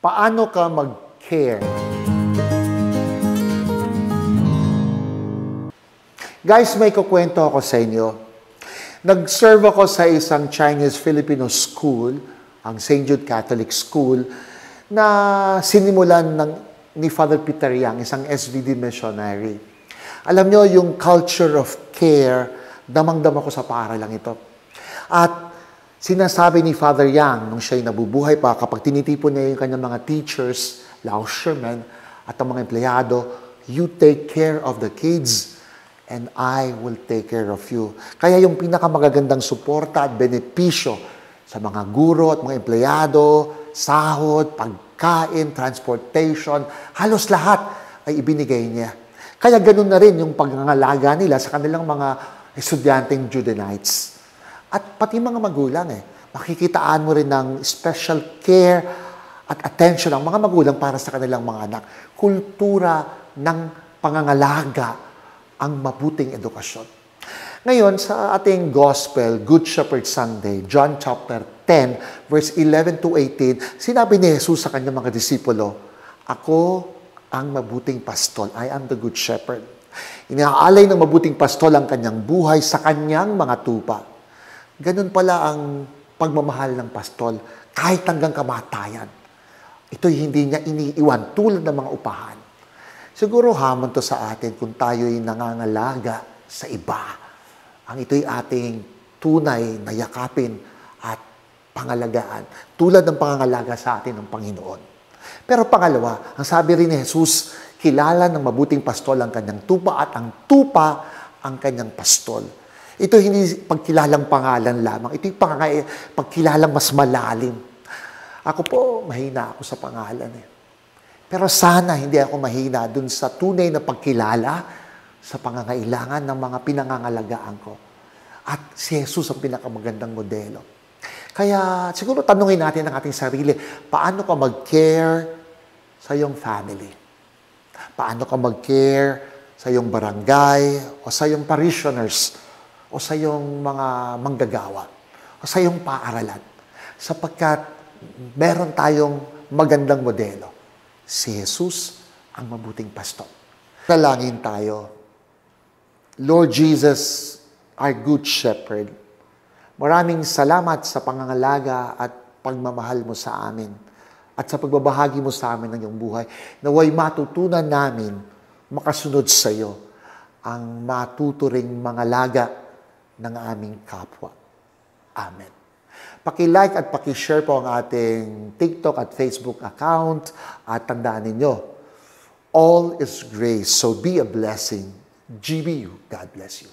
Paano ka mag-care? Guys, may kukwento ako sa inyo. Nag-serve ako sa isang Chinese-Filipino school, ang St. Jude Catholic School, na sinimulan ni Father Peter Yang, isang SVD missionary. Alam nyo, yung culture of care, damang-dama ko sa paaralang ito. At sinasabi ni Father Yang, nung siya'y nabubuhay pa, kapag tinitipon niya yung kanyang mga teachers, laoshermen, at ang mga empleyado, you take care of the kids, and I will take care of you. Kaya yung pinakamagagandang suporta at benepisyo sa mga guro at mga empleyado, sahod, pagkain, transportation, halos lahat ay ibinigay niya. Kaya ganun na rin yung pangangalaga nila sa kanilang mga estudyanteng Judenites. At pati mga magulang makikitaan mo rin ng special care at attention ng mga magulang para sa kanilang mga anak. Kultura ng pangangalaga ang mabuting edukasyon. Ngayon, sa ating Gospel, Good Shepherd Sunday, John chapter 10, verse 11 to 18, sinabi ni Jesus sa kanyang mga disipulo, "Ako ang mabuting pastol. I am the good shepherd." Inaalay ng mabuting pastol ang kanyang buhay sa kanyang mga tupa. Ganun pala ang pagmamahal ng pastol, kahit hanggang kamatayan. Ito'y hindi niya iniiwan tulad ng mga upahan. Siguro hamon to sa atin kung tayo'y nangangalaga sa iba. Ang ito'y ating tunay na yakapin at pangalagaan, tulad ng pangangalaga sa atin ng Panginoon. Pero pangalawa, ang sabi rin ni Jesus, kilala ng mabuting pastol ang kanyang tupa at ang tupa ang kanyang pastol. Ito hindi pagkilalang pangalan lamang. Ito yung pagkilalang mas malalim. Ako po, mahina ako sa pangalan. Pero sana hindi ako mahina dun sa tunay na pagkilala sa pangangailangan ng mga pinangangalagaan ko. At si Jesus ang pinakamagandang modelo. Kaya siguro tanungin natin ang ating sarili, paano ka mag-care sa iyong family? Paano ka mag-care sa iyong barangay o sa iyong parishioners? O sa iyong mga manggagawa, o sa iyong paaralan. Sapagkat meron tayong magandang modelo. Si Jesus ang mabuting pastol. Dalangin tayo. Lord Jesus, our good shepherd, maraming salamat sa pangangalaga at pagmamahal mo sa amin at sa pagbabahagi mo sa amin ng iyong buhay. Naway matutunan namin makasunod sa iyo ang matuturing mga laga ng aming kapwa. Amen. Paki-like at paki-share po ang ating TikTok at Facebook account at tandaan ninyo, all is grace, so be a blessing. GBU, God bless you.